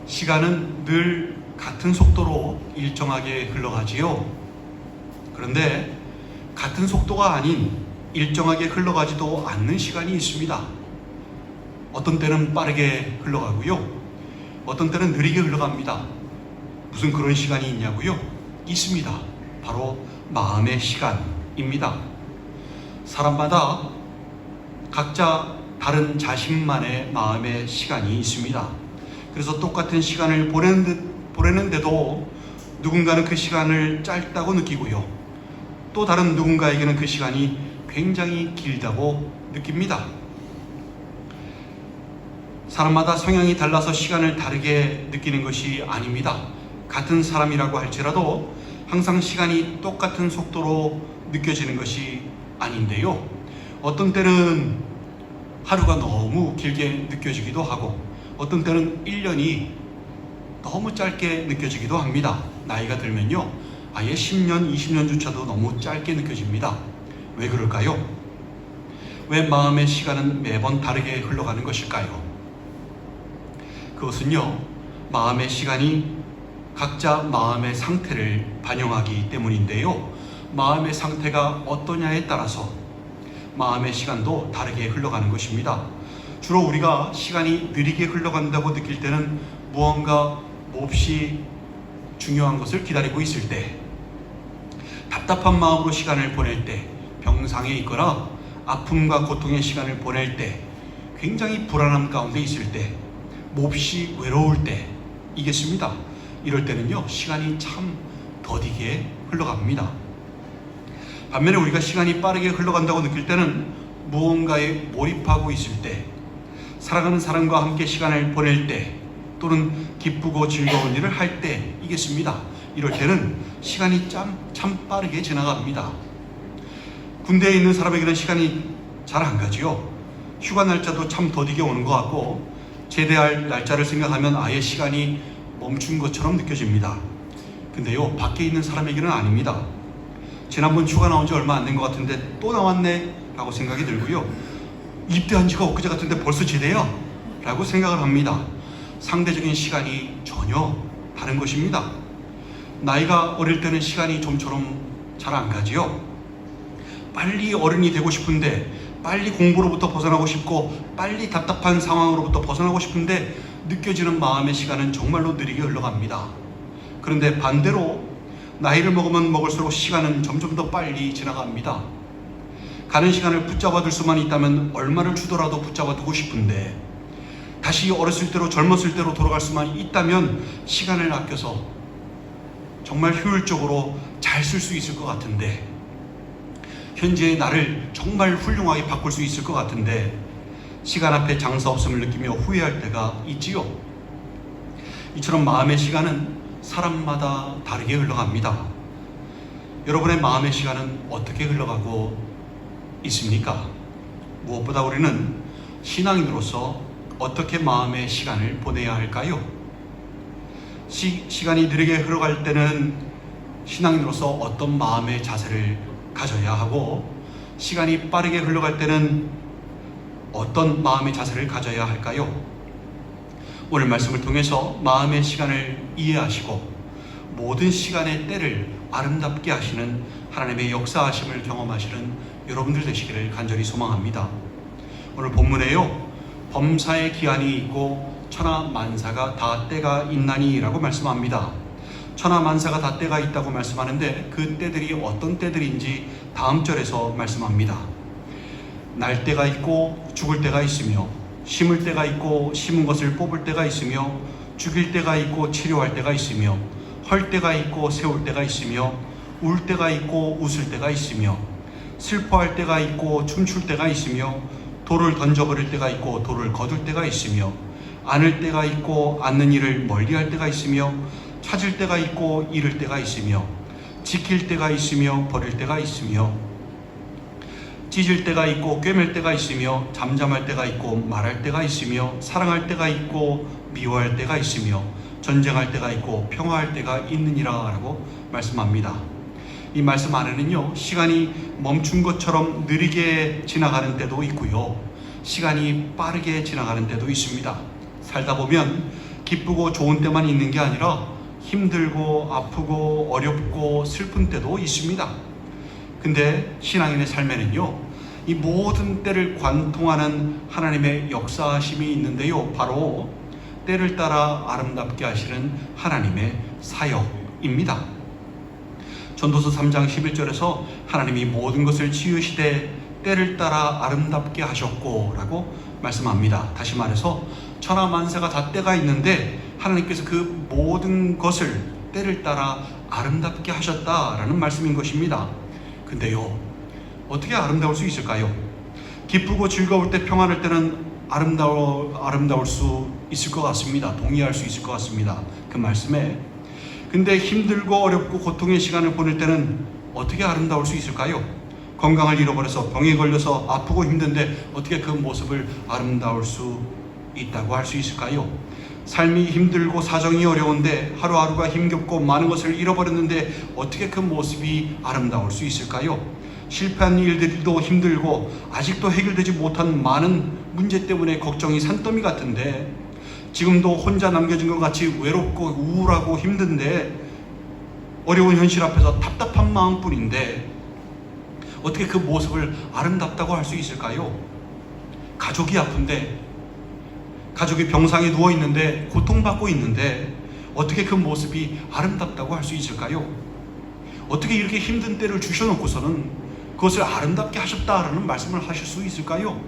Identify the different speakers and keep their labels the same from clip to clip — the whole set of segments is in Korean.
Speaker 1: 시간은 늘 같은 속도로 일정하게 흘러가지요. 그런데 같은 속도가 아닌 일정하게 흘러가지도 않는 시간이 있습니다. 어떤 때는 빠르게 흘러가고요. 어떤 때는 느리게 흘러갑니다. 무슨 그런 시간이 있냐고요? 있습니다. 바로 마음의 시간입니다. 사람마다 각자 다른 자신만의 마음의 시간이 있습니다. 그래서 똑같은 시간을 보내는데도 누군가는 그 시간을 짧다고 느끼고요. 또 다른 누군가에게는 그 시간이 굉장히 길다고 느낍니다. 사람마다 성향이 달라서 시간을 다르게 느끼는 것이 아닙니다. 같은 사람이라고 할지라도 항상 시간이 똑같은 속도로 느껴지는 것이 아닌데요. 어떤 때는 하루가 너무 길게 느껴지기도 하고 어떤 때는 1년이 너무 짧게 느껴지기도 합니다. 나이가 들면요, 아예 10년, 20년조차도 너무 짧게 느껴집니다. 왜 그럴까요? 왜 마음의 시간은 매번 다르게 흘러가는 것일까요? 그것은요, 마음의 시간이 각자 마음의 상태를 반영하기 때문인데요. 마음의 상태가 어떠냐에 따라서 마음의 시간도 다르게 흘러가는 것입니다. 주로 우리가 시간이 느리게 흘러간다고 느낄 때는 무언가 몹시 중요한 것을 기다리고 있을 때, 답답한 마음으로 시간을 보낼 때, 병상에 있거나 아픔과 고통의 시간을 보낼 때, 굉장히 불안함 가운데 있을 때, 몹시 외로울 때이겠습니다. 이럴 때는요, 시간이 참 더디게 흘러갑니다. 반면에 우리가 시간이 빠르게 흘러간다고 느낄 때는 무언가에 몰입하고 있을 때, 사랑하는 사람과 함께 시간을 보낼 때, 또는 기쁘고 즐거운 일을 할 때이겠습니다. 이럴 때는 시간이 참 빠르게 지나갑니다. 군대에 있는 사람에게는 시간이 잘 안 가지요. 휴가 날짜도 참 더디게 오는 것 같고 제대할 날짜를 생각하면 아예 시간이 멈춘 것처럼 느껴집니다. 근데요, 밖에 있는 사람에게는 아닙니다. 지난번 휴가 나온 지 얼마 안 된 것 같은데 또 나왔네 라고 생각이 들고요, 입대한 지가 엊그제 같은데 벌써 제대야? 라고 생각을 합니다. 상대적인 시간이 전혀 다른 것입니다. 나이가 어릴 때는 시간이 좀처럼 잘 안 가지요. 빨리 어른이 되고 싶은데, 빨리 공부로부터 벗어나고 싶고, 빨리 답답한 상황으로부터 벗어나고 싶은데 느껴지는 마음의 시간은 정말로 느리게 흘러갑니다. 그런데 반대로 나이를 먹으면 먹을수록 시간은 점점 더 빨리 지나갑니다. 가는 시간을 붙잡아 둘 수만 있다면 얼마를 주더라도 붙잡아 두고 싶은데, 다시 어렸을 때로, 젊었을 때로 돌아갈 수만 있다면 시간을 아껴서 정말 효율적으로 잘 쓸 수 있을 것 같은데, 현재의 나를 정말 훌륭하게 바꿀 수 있을 것 같은데 시간 앞에 장사 없음을 느끼며 후회할 때가 있지요. 이처럼 마음의 시간은 사람마다 다르게 흘러갑니다. 여러분의 마음의 시간은 어떻게 흘러가고 있습니까? 무엇보다 우리는 신앙인으로서 어떻게 마음의 시간을 보내야 할까요? 시간이 느리게 흘러갈 때는 신앙인으로서 어떤 마음의 자세를 가져야 하고, 시간이 빠르게 흘러갈 때는 어떤 마음의 자세를 가져야 할까요? 오늘 말씀을 통해서 마음의 시간을 이해하시고 모든 시간의 때를 아름답게 하시는 하나님의 역사하심을 경험하시는 여러분들 되시기를 간절히 소망합니다. 오늘 본문에요, 범사의 기한이 있고 천하 만사가 다 때가 있나니 라고 말씀합니다. 천하 만사가 다 때가 있다고 말씀하는데 그 때들이 어떤 때들인지 다음 절에서 말씀합니다. 날 때가 있고 죽을 때가 있으며, 심을 때가 있고 심은 것을 뽑을 때가 있으며, 죽일 때가 있고 치료할 때가 있으며, 헐 때가 있고 세울 때가 있으며, 울 때가 있고 웃을 때가 있으며, 슬퍼할 때가 있고 춤출 때가 있으며, 돌을 던져버릴 때가 있고 돌을 거둘 때가 있으며, 안을 때가 있고 않는 일을 멀리할 때가 있으며, 찾을 때가 있고 잃을 때가 있으며, 지킬 때가 있으며 버릴 때가 있으며, 찢을 때가 있고 꿰맬 때가 있으며, 잠잠할 때가 있고 말할 때가 있으며, 사랑할 때가 있고 미워할 때가 있으며, 전쟁할 때가 있고 평화할 때가 있느니라 라고 말씀합니다. 이 말씀 안에는요, 시간이 멈춘 것처럼 느리게 지나가는 때도 있고요, 시간이 빠르게 지나가는 때도 있습니다. 살다 보면 기쁘고 좋은 때만 있는 게 아니라 힘들고 아프고 어렵고 슬픈 때도 있습니다. 근데 신앙인의 삶에는요, 이 모든 때를 관통하는 하나님의 역사심이 있는데요, 바로 때를 따라 아름답게 하시는 하나님의 사역입니다. 전도서 3장 11절에서 하나님이 모든 것을 지으시되 때를 따라 아름답게 하셨고 라고 말씀합니다. 다시 말해서 천하 만사가 다 때가 있는데 하나님께서 그 모든 것을 때를 따라 아름답게 하셨다라는 말씀인 것입니다. 근데요, 어떻게 아름다울 수 있을까요? 기쁘고 즐거울 때, 평안할 때는 아름다울 수 있을 것 같습니다. 동의할 수 있을 것 같습니다, 그 말씀에. 근데 힘들고 어렵고 고통의 시간을 보낼 때는 어떻게 아름다울 수 있을까요? 건강을 잃어버려서 병에 걸려서 아프고 힘든데 어떻게 그 모습을 아름다울 수 있다고 할 수 있을까요? 삶이 힘들고 사정이 어려운데 하루하루가 힘겹고 많은 것을 잃어버렸는데 어떻게 그 모습이 아름다울 수 있을까요? 실패한 일들도 힘들고 아직도 해결되지 못한 많은 문제 때문에 걱정이 산더미 같은데, 지금도 혼자 남겨진 것 같이 외롭고 우울하고 힘든데, 어려운 현실 앞에서 답답한 마음뿐인데 어떻게 그 모습을 아름답다고 할 수 있을까요? 가족이 아픈데, 가족이 병상에 누워있는데 고통받고 있는데 어떻게 그 모습이 아름답다고 할 수 있을까요? 어떻게 이렇게 힘든 때를 주셔놓고서는 그것을 아름답게 하셨다라는 말씀을 하실 수 있을까요?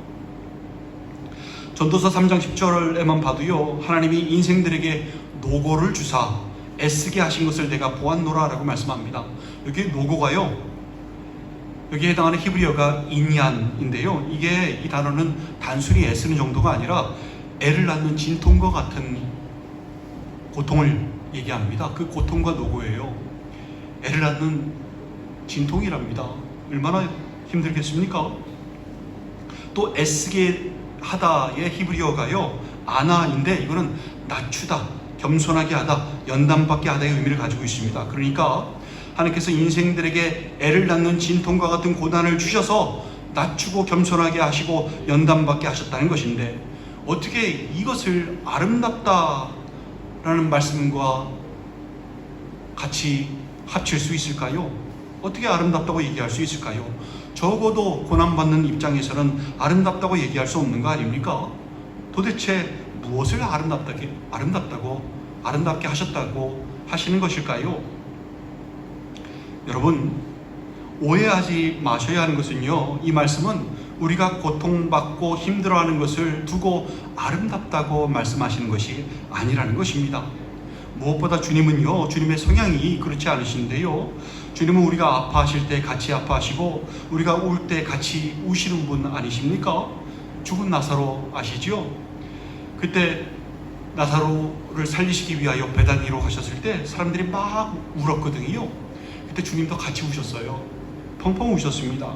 Speaker 1: 전도서 3장 10절에만 봐도요, 하나님이 인생들에게 노고를 주사 애쓰게 하신 것을 내가 보았노라 라고 말씀합니다. 여기 노고가요, 여기에 해당하는 히브리어가 인얀인데요, 이 단어는 단순히 애쓰는 정도가 아니라 애를 낳는 진통과 같은 고통을 얘기합니다. 그 고통과 노고예요. 애를 낳는 진통이랍니다. 얼마나 힘들겠습니까? 또 애쓰게 하다의 히브리어가요, 아나인데 이거는 낮추다, 겸손하게 하다, 연단받게 하다의 의미를 가지고 있습니다. 그러니까 하나님께서 인생들에게 애를 낳는 진통과 같은 고난을 주셔서 낮추고 겸손하게 하시고 연단받게 하셨다는 것인데, 어떻게 이것을 아름답다라는 말씀과 같이 합칠 수 있을까요? 어떻게 아름답다고 얘기할 수 있을까요? 적어도 고난받는 입장에서는 아름답다고 얘기할 수 없는 거 아닙니까? 도대체 무엇을 아름답게 하셨다고 하시는 것일까요? 여러분, 오해하지 마셔야 하는 것은요, 이 말씀은 우리가 고통받고 힘들어하는 것을 두고 아름답다고 말씀하시는 것이 아니라는 것입니다. 무엇보다 주님은요, 주님의 성향이 그렇지 않으신데요, 주님은 우리가 아파하실 때 같이 아파하시고 우리가 울 때 같이 우시는 분 아니십니까? 죽은 나사로 아시죠? 그때 나사로를 살리시기 위하여 베다니로 가셨을 때 사람들이 막 울었거든요. 그때 주님도 같이 우셨어요. 펑펑 우셨습니다.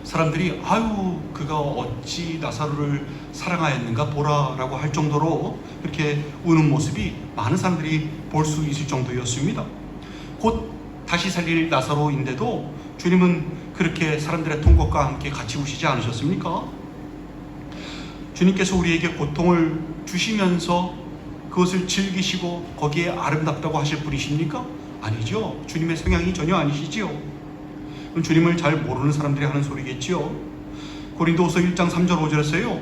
Speaker 1: 사람들이 아유, 그가 어찌 나사로를 사랑하였는가 보라라고 할 정도로 그렇게 우는 모습이 많은 사람들이 볼 수 있을 정도였습니다. 곧 다시 살릴 나사로인데도 주님은 그렇게 사람들의 통곡과 함께 같이 우시지 않으셨습니까? 주님께서 우리에게 고통을 주시면서 그것을 즐기시고 거기에 아름답다고 하실 분이십니까? 아니죠. 주님의 성향이 전혀 아니시지요. 그럼 주님을 잘 모르는 사람들이 하는 소리겠지요. 고린도후서 1장 3절 5절에서요,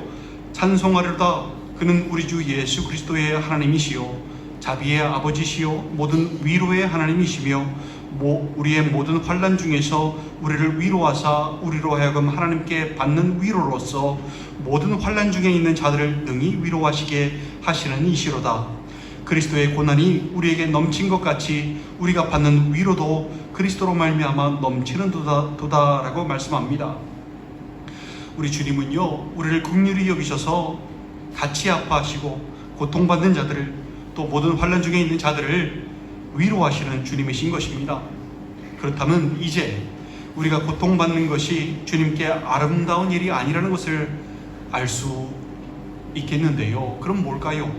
Speaker 1: 찬송하리로다 그는 우리 주 예수 그리스도의 하나님이시요 자비의 아버지시요 모든 위로의 하나님이시며 우리의 모든 환난 중에서 우리를 위로하사 우리로 하여금 하나님께 받는 위로로서 모든 환난 중에 있는 자들을 능히 위로하시게 하시는 이시로다. 그리스도의 고난이 우리에게 넘친 것 같이 우리가 받는 위로도 그리스도로 말미암아 넘치는 도다라고 말씀합니다. 우리 주님은요, 우리를 긍휼히 여기셔서 같이 아파하시고 고통받는 자들을, 또 모든 환난 중에 있는 자들을 위로하시는 주님이신 것입니다. 그렇다면 이제 우리가 고통받는 것이 주님께 아름다운 일이 아니라는 것을 알 수 있겠는데요. 그럼 뭘까요?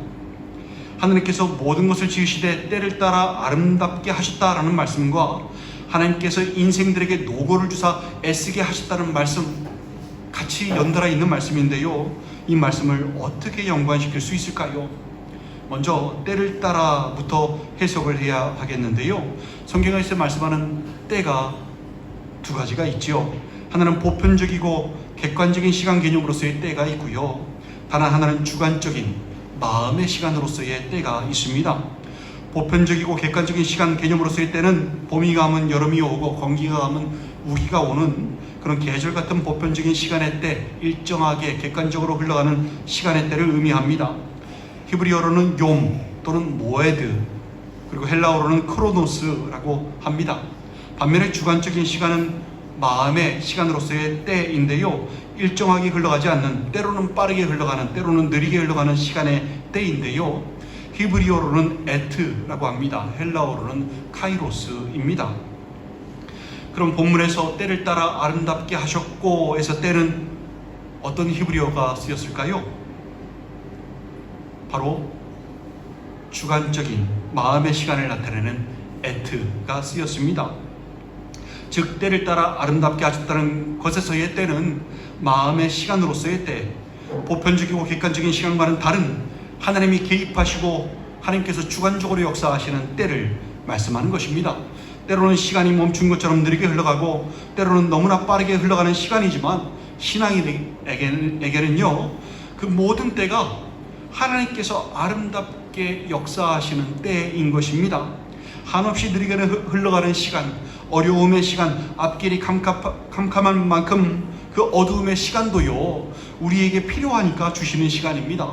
Speaker 1: 하나님께서 모든 것을 지으시되 때를 따라 아름답게 하셨다라는 말씀과 하나님께서 인생들에게 노고를 주사 애쓰게 하셨다는 말씀, 같이 연달아 있는 말씀인데요, 이 말씀을 어떻게 연관시킬 수 있을까요? 먼저 때를 따라부터 해석을 해야 하겠는데요. 성경에서 말씀하는 때가 두 가지가 있지요. 하나는 보편적이고 객관적인 시간 개념으로서의 때가 있고요. 다른 하나는 주관적인 마음의 시간으로서의 때가 있습니다. 보편적이고 객관적인 시간 개념으로서의 때는 봄이 가면 여름이 오고 건기가 가면 우기가 오는 그런 계절 같은 보편적인 시간의 때, 일정하게 객관적으로 흘러가는 시간의 때를 의미합니다. 히브리어로는 욤 또는 모에드, 그리고 헬라어로는 크로노스라고 합니다. 반면에 주관적인 시간은 마음의 시간으로서의 때인데요. 일정하게 흘러가지 않는, 때로는 빠르게 흘러가는, 때로는 느리게 흘러가는 시간의 때인데요. 히브리어로는 에트라고 합니다. 헬라어로는 카이로스입니다. 그럼 본문에서 때를 따라 아름답게 하셨고 에서 때는 어떤 히브리어가 쓰였을까요? 바로 주관적인 마음의 시간을 나타내는 에트가 쓰였습니다. 즉 때를 따라 아름답게 하셨다는 것에서의 때는 마음의 시간으로서의 때, 보편적이고 객관적인 시간과는 다른 하나님이 개입하시고 하나님께서 주관적으로 역사하시는 때를 말씀하는 것입니다. 때로는 시간이 멈춘 것처럼 느리게 흘러가고 때로는 너무나 빠르게 흘러가는 시간이지만 신앙인에게는요, 그 모든 때가 하나님께서 아름답게 역사하시는 때인 것입니다. 한없이 느리게 흘러가는 시간, 어려움의 시간, 앞길이 캄캄한 만큼 그 어두움의 시간도요, 우리에게 필요하니까 주시는 시간입니다.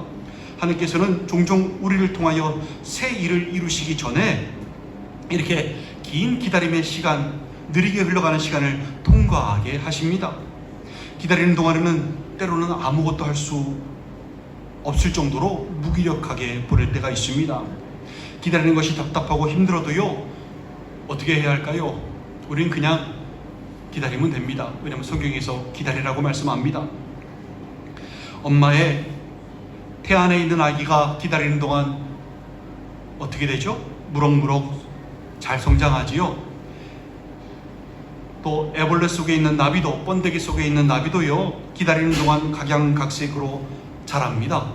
Speaker 1: 하나님께서는 종종 우리를 통하여 새 일을 이루시기 전에 이렇게 긴 기다림의 시간, 느리게 흘러가는 시간을 통과하게 하십니다. 기다리는 동안에는 때로는 아무것도 할 수 없을 정도로 무기력하게 보낼 때가 있습니다. 기다리는 것이 답답하고 힘들어도요, 어떻게 해야 할까요? 우리는 그냥 기다리면 됩니다. 왜냐하면 성경에서 기다리라고 말씀합니다. 엄마의 태 안에 있는 아기가 기다리는 동안 어떻게 되죠? 무럭무럭 잘 성장하지요. 또 애벌레 속에 있는 나비도, 번데기 속에 있는 나비도요, 기다리는 동안 각양각색으로 자랍니다.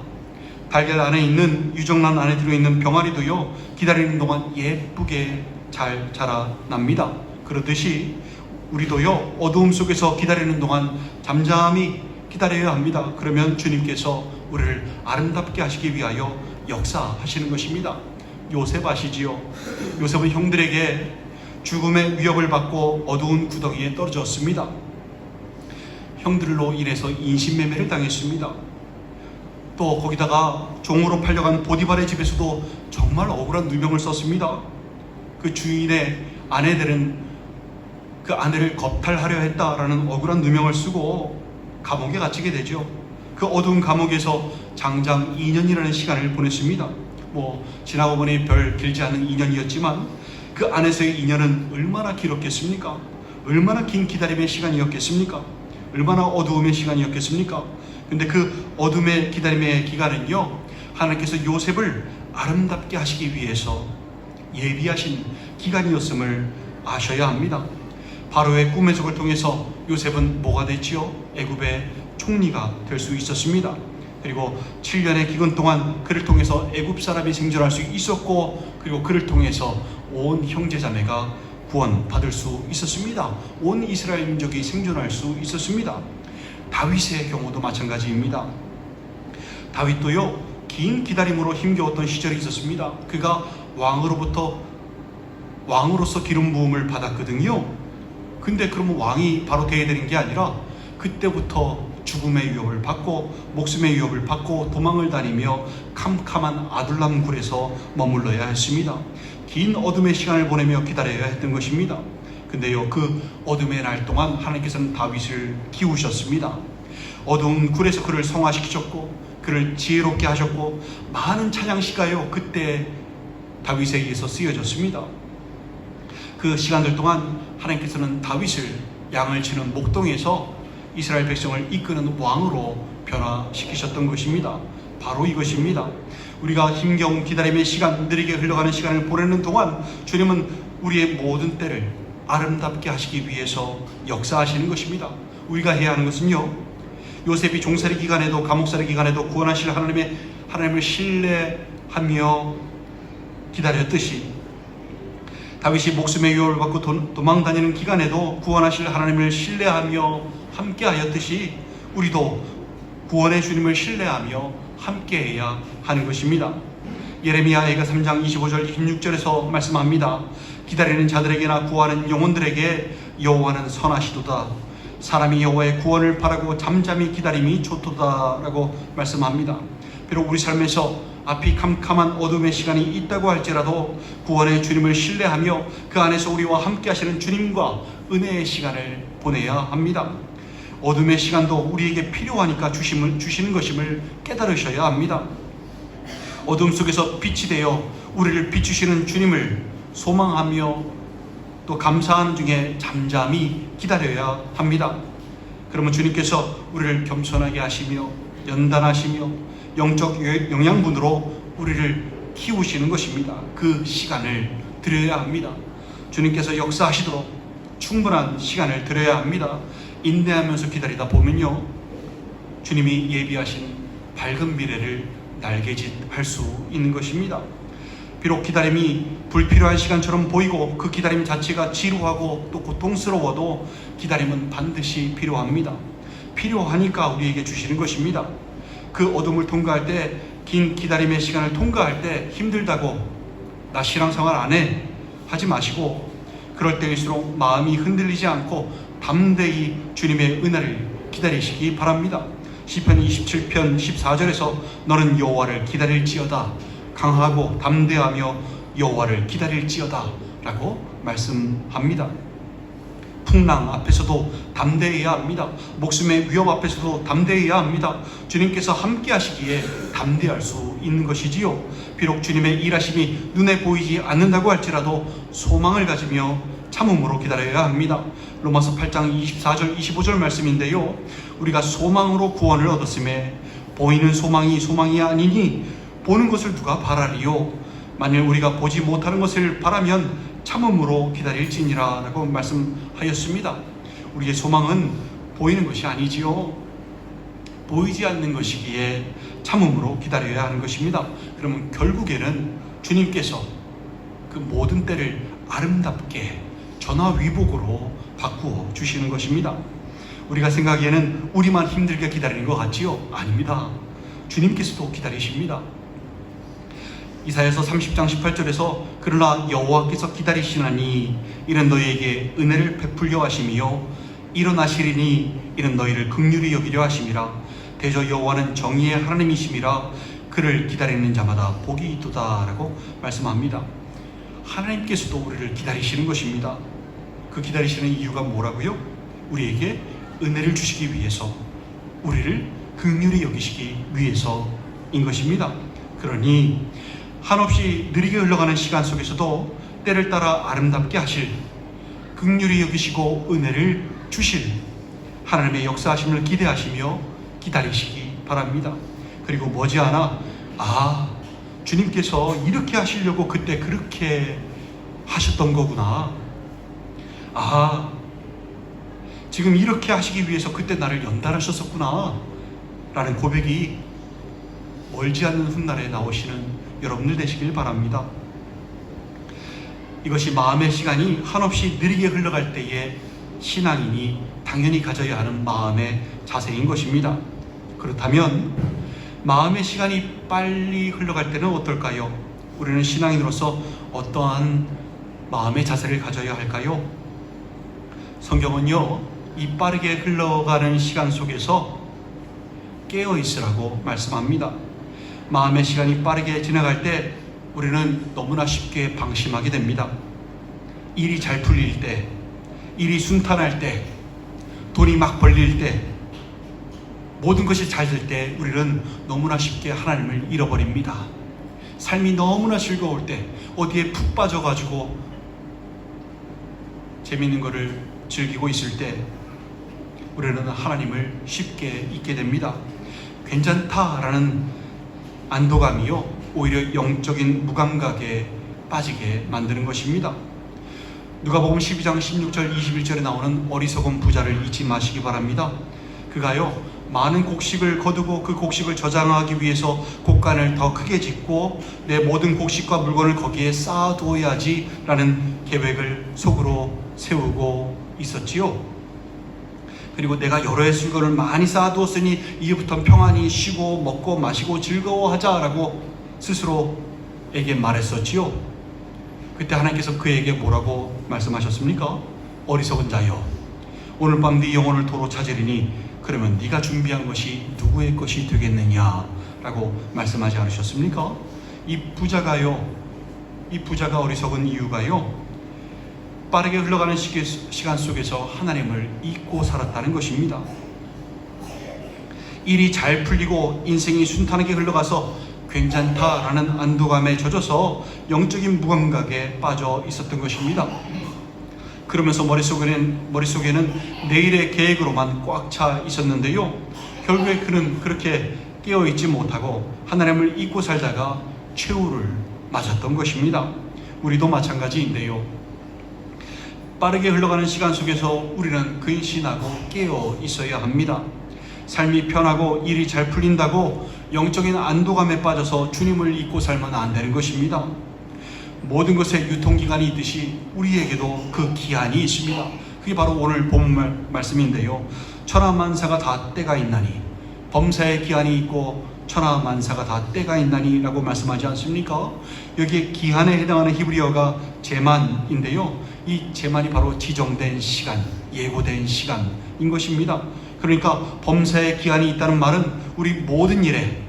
Speaker 1: 달걀 안에 있는, 유정란 안에 들어있는 병아리도요, 기다리는 동안 예쁘게 잘 자라납니다. 그렇듯이 우리도요, 어두움 속에서 기다리는 동안 잠잠히 기다려야 합니다. 그러면 주님께서 우리를 아름답게 하시기 위하여 역사하시는 것입니다. 요셉 아시지요? 요셉은 형들에게 죽음의 위협을 받고 어두운 구덩이에 떨어졌습니다. 형들로 인해서 인신매매를 당했습니다. 또 거기다가 종으로 팔려간 보디발의 집에서도 정말 억울한 누명을 썼습니다. 그 주인의 아내들은 그 아내를 겁탈하려 했다라는 억울한 누명을 쓰고 감옥에 갇히게 되죠. 그 어두운 감옥에서 장장 2년이라는 시간을 보냈습니다. 지나고 보니 별 길지 않은 2년이었지만 그 안에서의 2년은 얼마나 길었겠습니까? 얼마나 긴 기다림의 시간이었겠습니까? 얼마나 어두움의 시간이었겠습니까? 근데 그 어둠의 기다림의 기간은요, 하나님께서 요셉을 아름답게 하시기 위해서 예비하신 기간이었음을 아셔야 합니다. 바로의 꿈의 속을 통해서 요셉은 뭐가 됐지요? 애굽의 총리가 될 수 있었습니다. 그리고 7년의 기간 동안 그를 통해서 애굽 사람이 생존할 수 있었고, 그리고 그를 통해서 온 형제자매가 구원받을 수 있었습니다. 온 이스라엘 민족이 생존할 수 있었습니다. 다윗의 경우도 마찬가지입니다. 다윗도요, 긴 기다림으로 힘겨웠던 시절이 있었습니다. 그가 왕으로서 기름 부음을 받았거든요. 근데 그러면 왕이 바로 되어야 되는 게 아니라 그때부터 죽음의 위협을 받고 목숨의 위협을 받고 도망을 다니며 캄캄한 아둘람 굴에서 머물러야 했습니다. 긴 어둠의 시간을 보내며 기다려야 했던 것입니다. 근데요, 그 어둠의 날 동안 하나님께서는 다윗을 키우셨습니다. 어두운 굴에서 그를 성화시키셨고 그를 지혜롭게 하셨고 많은 찬양시가요, 그때 다윗에 의해서 쓰여졌습니다. 그 시간들 동안 하나님께서는 다윗을 양을 치는 목동에서 이스라엘 백성을 이끄는 왕으로 변화시키셨던 것입니다. 바로 이것입니다. 우리가 힘겨운 기다림의 시간, 느리게 흘러가는 시간을 보내는 동안 주님은 우리의 모든 때를 아름답게 하시기 위해서 역사하시는 것입니다. 우리가 해야 하는 것은요, 요셉이 종살이 기간에도 감옥살이 기간에도 구원하실 하나님을 하며 기다렸듯이 다윗이 목숨의 위협을 받고 도망다니는 기간에도 구원하실 하나님을 신뢰하며 함께하였듯이 우리도 구원의 주님을 신뢰하며 함께해야 하는 것입니다. 예레미야가 3장 25절 26절에서 말씀합니다. 기다리는 자들에게나 구하는 영혼들에게 여호와는 선하시도다. 사람이 여호와의 구원을 바라고 잠잠히 기다림이 좋도다 라고 말씀합니다. 비록 우리 삶에서 앞이 캄캄한 어둠의 시간이 있다고 할지라도 구원의 주님을 신뢰하며 그 안에서 우리와 함께 하시는 주님과 은혜의 시간을 보내야 합니다. 어둠의 시간도 우리에게 필요하니까 주시는 것임을 깨달으셔야 합니다. 어둠 속에서 빛이 되어 우리를 비추시는 주님을 소망하며 또 감사하는 중에 잠잠히 기다려야 합니다. 그러면 주님께서 우리를 겸손하게 하시며 연단하시며 영적 영양분으로 우리를 키우시는 것입니다. 그 시간을 드려야 합니다. 주님께서 역사하시도록 충분한 시간을 드려야 합니다. 인내하면서 기다리다 보면요, 주님이 예비하신 밝은 미래를 날개짓할 수 있는 것입니다. 비록 기다림이 불필요한 시간처럼 보이고 그 기다림 자체가 지루하고 또 고통스러워도 기다림은 반드시 필요합니다. 필요하니까 우리에게 주시는 것입니다. 그 어둠을 통과할 때, 긴 기다림의 시간을 통과할 때 힘들다고 나 신앙생활 안 해 하지 마시고, 그럴 때일수록 마음이 흔들리지 않고 담대히 주님의 은혜를 기다리시기 바랍니다. 시편 27편 14절에서 너는 여호와를 기다릴지어다, 강하고 담대하며 여호와를 기다릴지어다 라고 말씀합니다. 풍랑 앞에서도 담대해야 합니다. 목숨의 위협 앞에서도 담대해야 합니다. 주님께서 함께 하시기에 담대할 수 있는 것이지요. 비록 주님의 일하심이 눈에 보이지 않는다고 할지라도 소망을 가지며 참음으로 기다려야 합니다. 로마서 8장 24절 25절 말씀인데요, 우리가 소망으로 구원을 얻었음에 보이는 소망이 아니니 보는 것을 누가 바라리요. 만일 우리가 보지 못하는 것을 바라면 참음으로 기다릴지니라 라고 말씀하였습니다. 우리의 소망은 보이는 것이 아니지요. 보이지 않는 것이기에 참음으로 기다려야 하는 것입니다. 그러면 결국에는 주님께서 그 모든 때를 아름답게 전화위복으로 바꾸어 주시는 것입니다. 우리가 생각하기에는 우리만 힘들게 기다리는 것 같지요? 아닙니다. 주님께서도 기다리십니다. 이사야서 30장 18절에서 그러나 여호와께서 기다리시나니 이는 너희에게 은혜를 베풀려 하심이요 일어나시리니 이는 너희를 긍휼히 여기려 하심이라. 대저 여호와는 정의의 하나님이심이라. 그를 기다리는 자마다 복이 있도다 라고 말씀합니다. 하나님께서도 우리를 기다리시는 것입니다. 그 기다리시는 이유가 뭐라고요? 우리에게 은혜를 주시기 위해서, 우리를 긍휼히 여기시기 위해서인 것입니다. 그러니 한없이 느리게 흘러가는 시간 속에서도 때를 따라 아름답게 하실, 긍휼히 여기시고 은혜를 주실 하나님의 역사하심을 기대하시며 기다리시기 바랍니다. 그리고 머지않아 주님께서 이렇게 하시려고 그때 그렇게 하셨던 거구나, 지금 이렇게 하시기 위해서 그때 나를 연단하셨었구나 라는 고백이 멀지 않는 훗날에 나오시는 여러분들 되시길 바랍니다. 이것이 마음의 시간이 한없이 느리게 흘러갈 때에 신앙인이 당연히 가져야 하는 마음의 자세인 것입니다. 그렇다면 마음의 시간이 빨리 흘러갈 때는 어떨까요? 우리는 신앙인으로서 어떠한 마음의 자세를 가져야 할까요? 성경은요, 이 빠르게 흘러가는 시간 속에서 깨어 있으라고 말씀합니다. 마음의 시간이 빠르게 지나갈 때 우리는 너무나 쉽게 방심하게 됩니다. 일이 잘 풀릴 때, 일이 순탄할 때, 돈이 막 벌릴 때, 모든 것이 잘 될 때 우리는 너무나 쉽게 하나님을 잃어버립니다. 삶이 너무나 즐거울 때, 어디에 푹 빠져가지고 재미있는 것을 즐기고 있을 때 우리는 하나님을 쉽게 잊게 됩니다. 괜찮다라는 안도감이요, 오히려 영적인 무감각에 빠지게 만드는 것입니다. 누가복음 12장 16절 21절에 나오는 어리석은 부자를 잊지 마시기 바랍니다. 그가요 많은 곡식을 거두고 그 곡식을 저장하기 위해서 곡간을 더 크게 짓고 내 모든 곡식과 물건을 거기에 쌓아두어야지 라는 계획을 속으로 세우고 있었지요. 그리고 내가 여러 해 물건을 많이 쌓아두었으니 이제부터 평안히 쉬고 먹고 마시고 즐거워하자라고 스스로에게 말했었지요. 그때 하나님께서 그에게 뭐라고 말씀하셨습니까? 어리석은 자여, 오늘 밤 네 영혼을 도로 찾으리니 그러면 네가 준비한 것이 누구의 것이 되겠느냐 라고 말씀하지 않으셨습니까? 이 부자가 어리석은 이유가요, 빠르게 흘러가는 시간 속에서 하나님을 잊고 살았다는 것입니다. 일이 잘 풀리고 인생이 순탄하게 흘러가서 괜찮다라는 안도감에 젖어서 영적인 무감각에 빠져 있었던 것입니다. 그러면서 머릿속에는 내일의 계획으로만 꽉 차 있었는데요, 결국에 그는 그렇게 깨어있지 못하고 하나님을 잊고 살다가 최후를 맞았던 것입니다. 우리도 마찬가지인데요, 빠르게 흘러가는 시간 속에서 우리는 근신하고 깨어 있어야 합니다. 삶이 편하고 일이 잘 풀린다고 영적인 안도감에 빠져서 주님을 잊고 살면 안 되는 것입니다. 모든 것에 유통기간이 있듯이 우리에게도 그 기한이 있습니다. 그게 바로 오늘 본 말씀인데요, 천하만사가 다 때가 있나니, 범사의 기한이 있고 천하만사가 다 때가 있나니 라고 말씀하지 않습니까? 여기에 기한에 해당하는 히브리어가 제만인데요, 이 제만이 바로 지정된 시간, 예고된 시간인 것입니다. 그러니까 범사의 기한이 있다는 말은 우리 모든 일에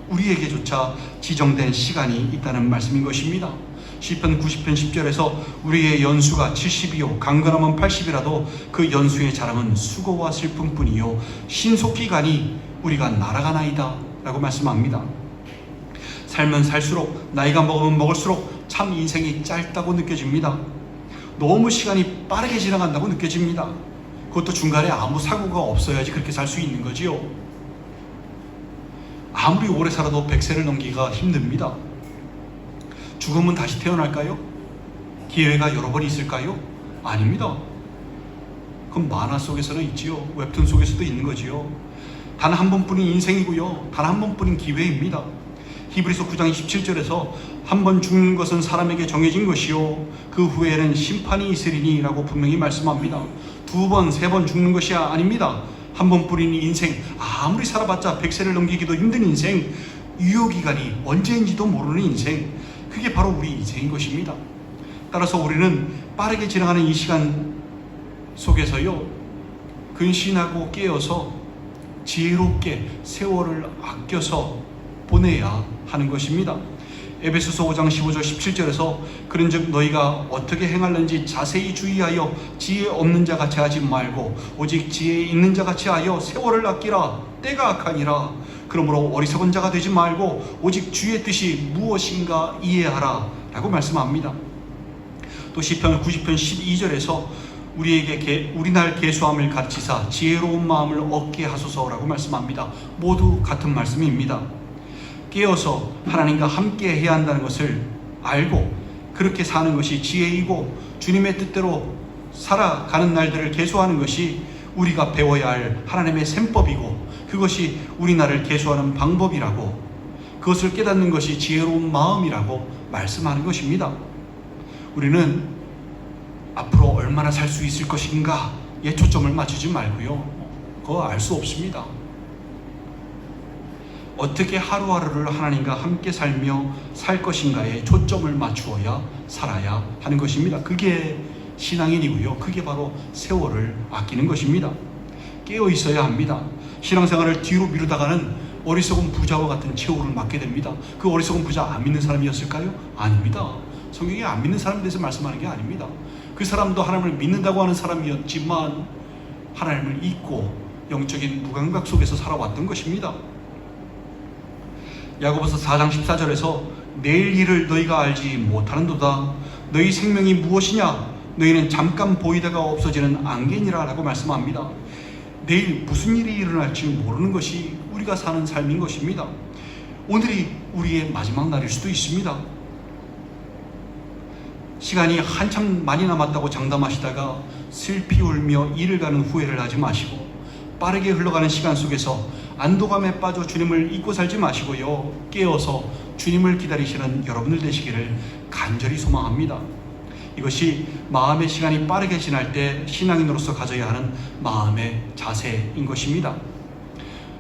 Speaker 1: 우리에게조차 지정된 시간이 있다는 말씀인 것입니다. 시편 90편 10절에서 우리의 연수가 70이요 강건하면 80이라도 그 연수의 자랑은 수고와 슬픔뿐이요 신속히 가니 우리가 날아가나이다 라고 말씀합니다. 살면 살수록, 나이가 먹으면 먹을수록 참 인생이 짧다고 느껴집니다. 너무 시간이 빠르게 지나간다고 느껴집니다. 그것도 중간에 아무 사고가 없어야지 그렇게 살 수 있는 거지요. 아무리 오래 살아도 100세를 넘기기가 힘듭니다. 죽으면 다시 태어날까요? 기회가 여러 번 있을까요? 아닙니다. 그럼 만화 속에서는 있지요. 웹툰 속에서도 있는 거지요. 단 한 번뿐인 인생이고요, 단 한 번뿐인 기회입니다. 히브리서 9장 27절에서 한 번 죽는 것은 사람에게 정해진 것이요 그 후에는 심판이 있으리니 라고 분명히 말씀합니다. 두 번, 세 번 죽는 것이 아닙니다. 한 번뿐인 인생, 아무리 살아봤자 100세를 넘기기도 힘든 인생, 유효기간이 언제인지도 모르는 인생, 그게 바로 우리 인생인 것입니다. 따라서 우리는 빠르게 지나가는 이 시간 속에서요, 근신하고 깨어서 지혜롭게 세월을 아껴서 보내야 하는 것입니다. 에베소서 5장 15절 17절에서 그런즉 너희가 어떻게 행할는지 자세히 주의하여 지혜 없는 자 같이 하지 말고 오직 지혜 있는 자 같이 하여 세월을 아끼라. 때가 악하니라. 그러므로 어리석은 자가 되지 말고 오직 주의 뜻이 무엇인가 이해하라 라고 말씀합니다. 또 시편 90편 12절에서 우리에게 우리날 계수함을 가르치사 지혜로운 마음을 얻게 하소서라고 말씀합니다. 모두 같은 말씀입니다. 깨어서 하나님과 함께 해야 한다는 것을 알고 그렇게 사는 것이 지혜이고, 주님의 뜻대로 살아가는 날들을 계수하는 것이 우리가 배워야 할 하나님의 셈법이고, 그것이 우리 나를 계수하는 방법이라고, 그것을 깨닫는 것이 지혜로운 마음이라고 말씀하는 것입니다. 우리는 앞으로 얼마나 살 수 있을 것인가에 초점을 맞추지 말고요, 그거 알 수 없습니다. 어떻게 하루하루를 하나님과 함께 살며 살 것인가에 초점을 맞추어야 살아야 하는 것입니다. 그게 신앙인이고요, 그게 바로 세월을 아끼는 것입니다. 깨어 있어야 합니다. 신앙생활을 뒤로 미루다가는 어리석은 부자와 같은 최후를 맞게 됩니다. 그 어리석은 부자 안 믿는 사람이었을까요? 아닙니다. 성경이 안 믿는 사람에 대해서 말씀하는 게 아닙니다. 그 사람도 하나님을 믿는다고 하는 사람이었지만 하나님을 잊고 영적인 무감각 속에서 살아왔던 것입니다. 야고보서 4장 14절에서 내일 일을 너희가 알지 못하는도다. 너희 생명이 무엇이냐? 너희는 잠깐 보이다가 없어지는 안개니라 라고 말씀합니다. 내일 무슨 일이 일어날지 모르는 것이 우리가 사는 삶인 것입니다. 오늘이 우리의 마지막 날일 수도 있습니다. 시간이 한참 많이 남았다고 장담하시다가 슬피 울며 이를 가는 후회를 하지 마시고, 빠르게 흘러가는 시간 속에서 안도감에 빠져 주님을 잊고 살지 마시고요, 깨어서 주님을 기다리시는 여러분들 되시기를 간절히 소망합니다. 이것이 마음의 시간이 빠르게 지날 때 신앙인으로서 가져야 하는 마음의 자세인 것입니다.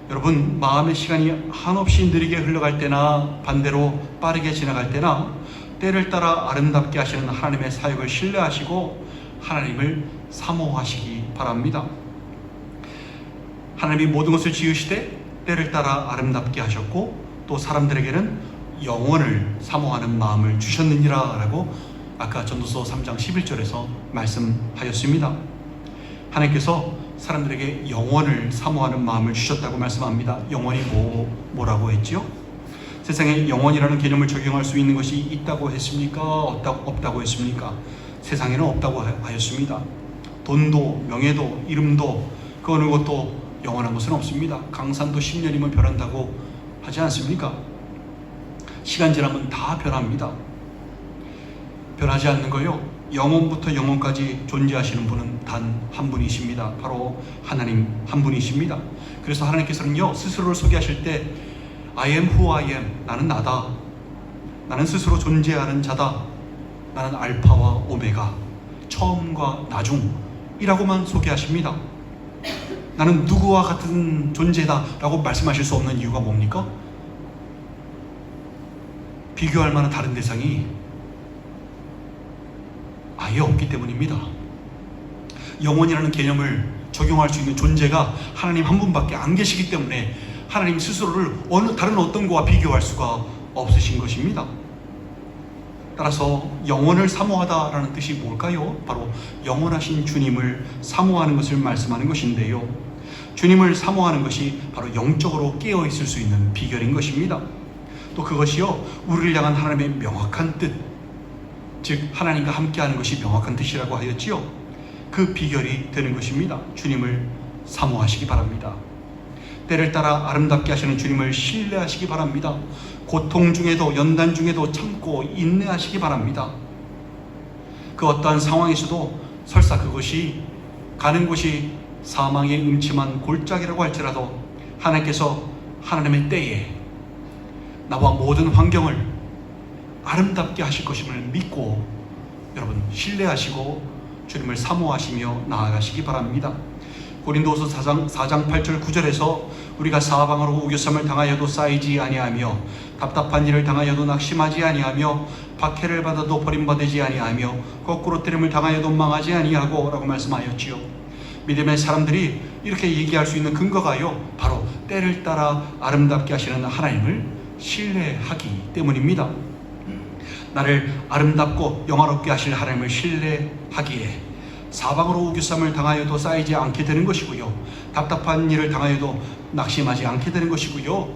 Speaker 1: 여러분, 마음의 시간이 한없이 느리게 흘러갈 때나 반대로 빠르게 지나갈 때나 때를 따라 아름답게 하시는 하나님의 사역을 신뢰하시고 하나님을 사모하시기 바랍니다. 하나님이 모든 것을 지으시되 때를 따라 아름답게 하셨고 또 사람들에게는 영원을 사모하는 마음을 주셨느니라 라고 아까 전도서 3장 11절에서 말씀하였습니다. 하나님께서 사람들에게 영원을 사모하는 마음을 주셨다고 말씀합니다. 영원이 뭐라고 했죠? 세상에 영원이라는 개념을 적용할 수 있는 것이 있다고 했습니까? 없다고 했습니까? 세상에는 없다고 하였습니다. 돈도 명예도 이름도 그 어느 것도 영원한 것은 없습니다. 강산도 10년이면 변한다고 하지 않습니까? 시간 지나면 다 변합니다. 변하지 않는 거요, 영원부터 영원까지 존재하시는 분은 단 한 분이십니다. 바로 하나님 한 분이십니다. 그래서 하나님께서는요, 스스로를 소개하실 때 I am who I am, 나는 나다, 나는 스스로 존재하는 자다, 나는 알파와 오메가, 처음과 나중이라고만 소개하십니다. 나는 누구와 같은 존재다 라고 말씀하실 수 없는 이유가 뭡니까? 비교할 만한 다른 대상이 아예 없기 때문입니다. 영원이라는 개념을 적용할 수 있는 존재가 하나님 한 분밖에 안 계시기 때문에 하나님 스스로를 다른 어떤 거와 비교할 수가 없으신 것입니다. 따라서 영원을 사모하다라는 뜻이 뭘까요? 바로 영원하신 주님을 사모하는 것을 말씀하는 것인데요, 주님을 사모하는 것이 바로 영적으로 깨어있을 수 있는 비결인 것입니다. 또 그것이요, 우리를 향한 하나님의 명확한 뜻, 즉 하나님과 함께하는 것이 명확한 뜻이라고 하였지요. 그 비결이 되는 것입니다. 주님을 사모하시기 바랍니다. 때를 따라 아름답게 하시는 주님을 신뢰하시기 바랍니다. 고통 중에도 연단 중에도 참고 인내하시기 바랍니다. 그 어떠한 상황에서도 설사 그것이 가는 곳이 사망의 음침한 골짜기라고 할지라도 하나님께서 하나님의 때에 나와 모든 환경을 아름답게 하실 것임을 믿고 여러분 신뢰하시고 주님을 사모하시며 나아가시기 바랍니다. 고린도후서 4장 8절 9절에서 우리가 사방으로 우겨쌈을 당하여도 쌓이지 아니하며 답답한 일을 당하여도 낙심하지 아니하며 박해를 받아도 버림받지 아니하며 거꾸로 때림을 당하여도 망하지 아니하고 라고 말씀하였지요. 믿음의 사람들이 이렇게 얘기할 수 있는 근거가요, 바로 때를 따라 아름답게 하시는 하나님을 신뢰하기 때문입니다. 나를 아름답고 영화롭게 하실 하나님을 신뢰하기에 사방으로 우겨쌈을 당하여도 쌓이지 않게 되는 것이고요, 답답한 일을 당하여도 낙심하지 않게 되는 것이고요,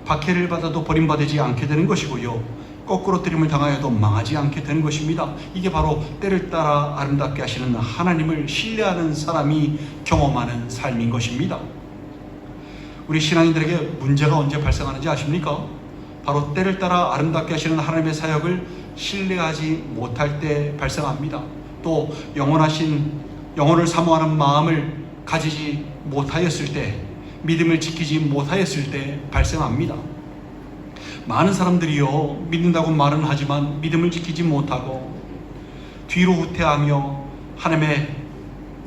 Speaker 1: 박해를 받아도 버림받지 않게 되는 것이고요, 거꾸로 때림을 당하여도 망하지 않게 되는 것입니다. 이게 바로 때를 따라 아름답게 하시는 하나님을 신뢰하는 사람이 경험하는 삶인 것입니다. 우리 신앙인들에게 문제가 언제 발생하는지 아십니까? 바로 때를 따라 아름답게 하시는 하나님의 사역을 신뢰하지 못할 때 발생합니다. 또 영혼을 사모하는 마음을 가지지 못하였을 때, 믿음을 지키지 못하였을 때 발생합니다. 많은 사람들이요, 믿는다고 말은 하지만 믿음을 지키지 못하고 뒤로 후퇴하며 하나님의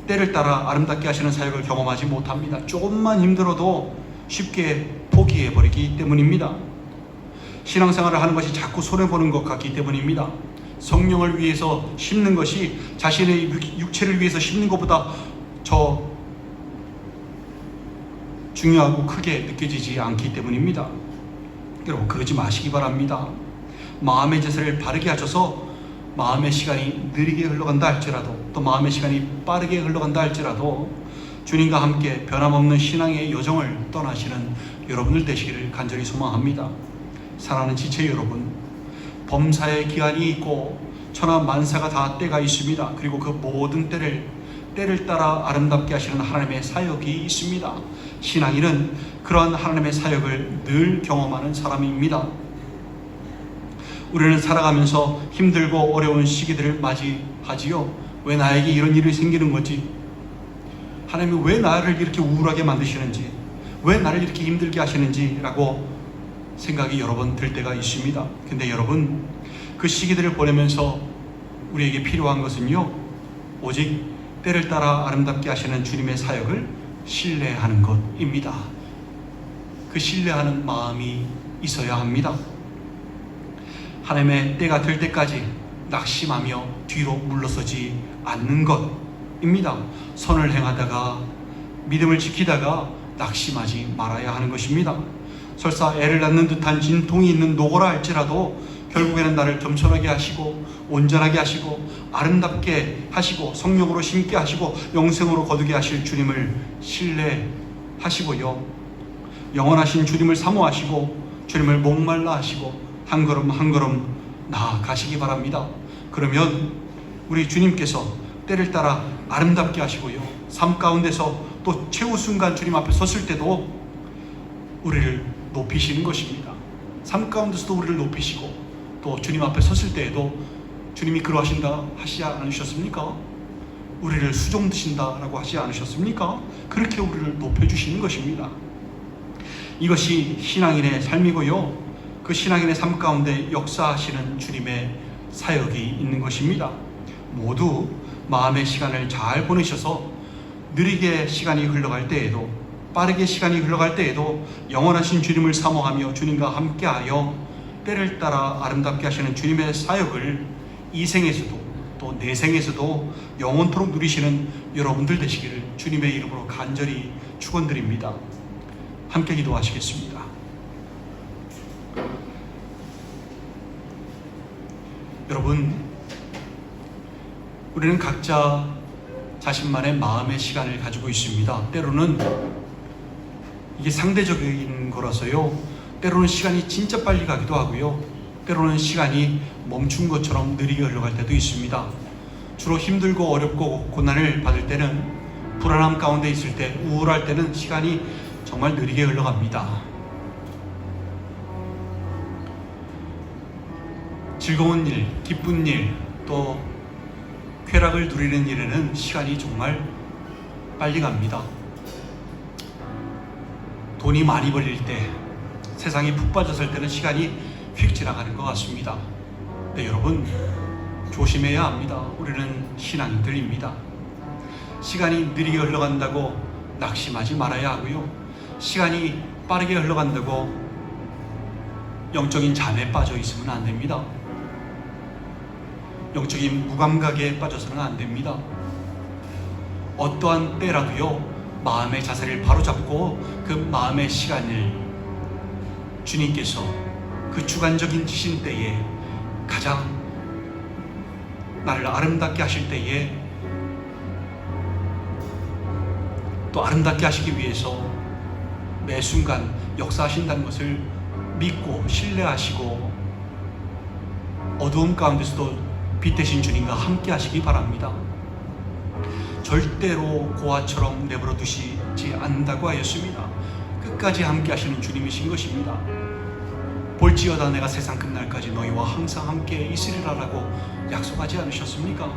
Speaker 1: 때를 따라 아름답게 하시는 사역을 경험하지 못합니다. 조금만 힘들어도 쉽게 포기해버리기 때문입니다. 신앙생활을 하는 것이 자꾸 손해보는 것 같기 때문입니다. 성령을 위해서 심는 것이 자신의 육체를 위해서 심는 것보다 더 중요하고 크게 느껴지지 않기 때문입니다. 여러분, 그러지 마시기 바랍니다. 마음의 자세를 바르게 하셔서 마음의 시간이 느리게 흘러간다 할지라도, 또 마음의 시간이 빠르게 흘러간다 할지라도 주님과 함께 변함없는 신앙의 여정을 떠나시는 여러분들 되시기를 간절히 소망합니다. 사랑하는 지체 여러분, 범사의 기한이 있고 천하만사가 다 때가 있습니다. 그리고 그 모든 때를 따라 아름답게 하시는 하나님의 사역이 있습니다. 신앙인은 그러한 하나님의 사역을 늘 경험하는 사람입니다. 우리는 살아가면서 힘들고 어려운 시기들을 맞이하지요. 왜 나에게 이런 일이 생기는 거지? 하나님이 왜 나를 이렇게 우울하게 만드시는지, 왜 나를 이렇게 힘들게 하시는지라고 생각이 여러 번 들 때가 있습니다. 근데 여러분, 그 시기들을 보내면서 우리에게 필요한 것은요, 오직 때를 따라 아름답게 하시는 주님의 사역을 신뢰하는 것입니다. 그 신뢰하는 마음이 있어야 합니다. 하나님의 때가 될 때까지 낙심하며 뒤로 물러서지 않는 것입니다. 선을 행하다가, 믿음을 지키다가 낙심하지 말아야 하는 것입니다. 설사 애를 낳는 듯한 진통이 있는 노고라 할지라도 결국에는 나를 겸손하게 하시고 온전하게 하시고 아름답게 하시고 성령으로 심게 하시고 영생으로 거두게 하실 주님을 신뢰하시고요, 영원하신 주님을 사모하시고 주님을 목말라 하시고 한 걸음 한 걸음 나아가시기 바랍니다. 그러면 우리 주님께서 때를 따라 아름답게 하시고요, 삶 가운데서 또 최후 순간 주님 앞에 섰을 때도 우리를 높이시는 것입니다. 삶 가운데서도 우리를 높이시고 또 주님 앞에 섰을 때에도 주님이 그러하신다 하시지 않으셨습니까? 우리를 수종 드신다라고 하지 않으셨습니까? 그렇게 우리를 높여주시는 것입니다. 이것이 신앙인의 삶이고요, 그 신앙인의 삶 가운데 역사하시는 주님의 사역이 있는 것입니다. 모두 마음의 시간을 잘 보내셔서 느리게 시간이 흘러갈 때에도, 빠르게 시간이 흘러갈 때에도 영원하신 주님을 사모하며 주님과 함께하여 때를 따라 아름답게 하시는 주님의 사역을 이 생에서도 또 내생에서도 영원토록 누리시는 여러분들 되시기를 주님의 이름으로 간절히 축원드립니다. 함께 기도하시겠습니다. 여러분, 우리는 각자 자신만의 마음의 시간을 가지고 있습니다. 때로는 이게 상대적인 거라서요, 때로는 시간이 진짜 빨리 가기도 하고요, 때로는 시간이 멈춘 것처럼 느리게 흘러갈 때도 있습니다. 주로 힘들고 어렵고 고난을 받을 때는, 불안함 가운데 있을 때, 우울할 때는 시간이 정말 느리게 흘러갑니다. 즐거운 일, 기쁜 일, 또 쾌락을 누리는 일에는 시간이 정말 빨리 갑니다. 돈이 많이 벌릴 때, 세상이 푹 빠졌을 때는 시간이 휙 지나가는 것 같습니다. 네, 여러분, 조심해야 합니다. 우리는 신앙인들입니다. 시간이 느리게 흘러간다고 낙심하지 말아야 하고요, 시간이 빠르게 흘러간다고 영적인 잠에 빠져 있으면 안 됩니다. 영적인 무감각에 빠져서는 안 됩니다. 어떠한 때라도요, 마음의 자세를 바로잡고 그 마음의 시간을 주님께서 그 주관적인 지신 때에, 가장 나를 아름답게 하실 때에, 또 아름답게 하시기 위해서 매 순간 역사하신다는 것을 믿고 신뢰하시고 어두움 가운데서도 빛 대신 주님과 함께 하시기 바랍니다. 절대로 고아처럼 내버려 두시지 않는다고 하였습니다. 끝까지 함께 하시는 주님이신 것입니다. 볼지어다 내가 세상 끝날까지 너희와 항상 함께 있으리라라고 약속하지 않으셨습니까?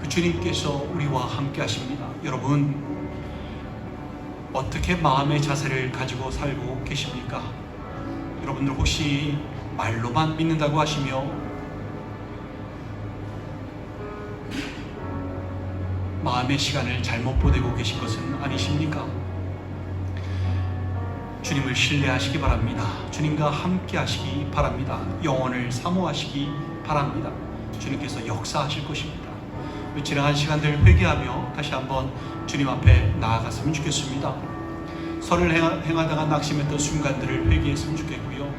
Speaker 1: 그 주님께서 우리와 함께 하십니다. 여러분, 어떻게 마음의 자세를 가지고 살고 계십니까? 여러분들 혹시 말로만 믿는다고 하시며 마음의 시간을 잘못 보내고 계신 것은 아니십니까? 주님을 신뢰하시기 바랍니다. 주님과 함께 하시기 바랍니다. 영혼을 사모하시기 바랍니다. 주님께서 역사하실 것입니다. 지나간 시간들 회개하며 다시 한번 주님 앞에 나아갔으면 좋겠습니다. 선을 행하다가 낙심했던 순간들을 회개했으면 좋겠고요,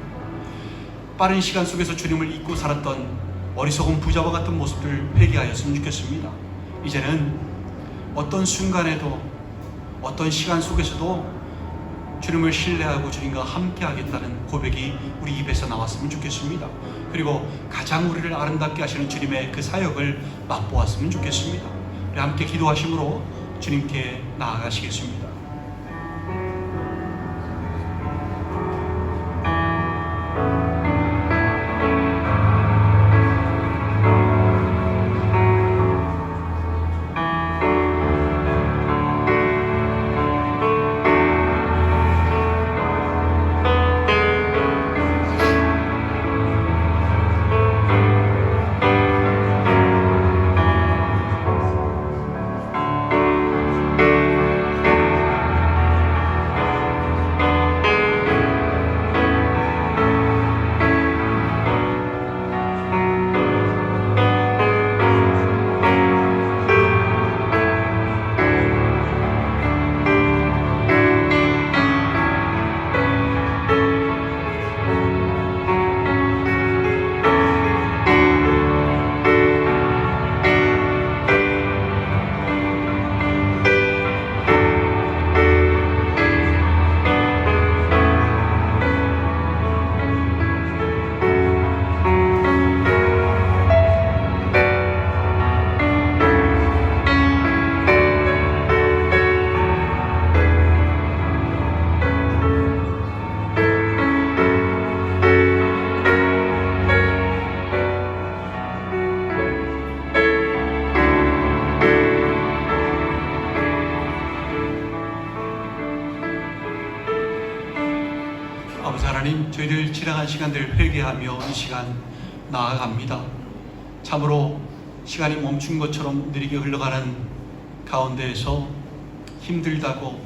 Speaker 1: 빠른 시간 속에서 주님을 잊고 살았던 어리석은 부자와 같은 모습들 회개하였으면 좋겠습니다. 이제는 어떤 순간에도, 어떤 시간 속에서도 주님을 신뢰하고 주님과 함께 하겠다는 고백이 우리 입에서 나왔으면 좋겠습니다. 그리고 가장 우리를 아름답게 하시는 주님의 그 사역을 맛보았으면 좋겠습니다. 우리 함께 기도하심으로 주님께 나아가시겠습니다. 하나님, 저희들 지나간 시간들 회개하며 이 시간 나아갑니다. 참으로 시간이 멈춘 것처럼 느리게 흘러가는 가운데에서 힘들다고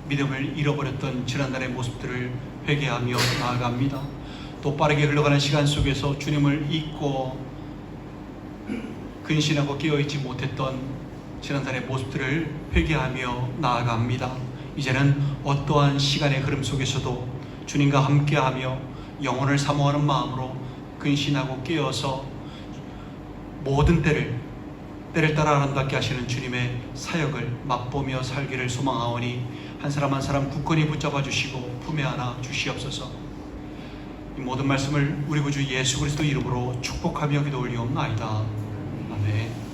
Speaker 1: 믿음을 잃어버렸던 지난날의 모습들을 회개하며 나아갑니다. 또 빠르게 흘러가는 시간 속에서 주님을 잊고 근신하고 깨어있지 못했던 지난날의 모습들을 회개하며 나아갑니다. 이제는 어떠한 시간의 흐름 속에서도 주님과 함께하며 영혼을 사모하는 마음으로 근신하고 깨어서 모든 때를 따라 아름답게 하시는 주님의 사역을 맛보며 살기를 소망하오니 한 사람 한 사람 굳건히 붙잡아 주시고 품에 안아 주시옵소서. 이 모든 말씀을 우리 구주 예수 그리스도 이름으로 축복하며 기도 올리옵나이다. 아멘.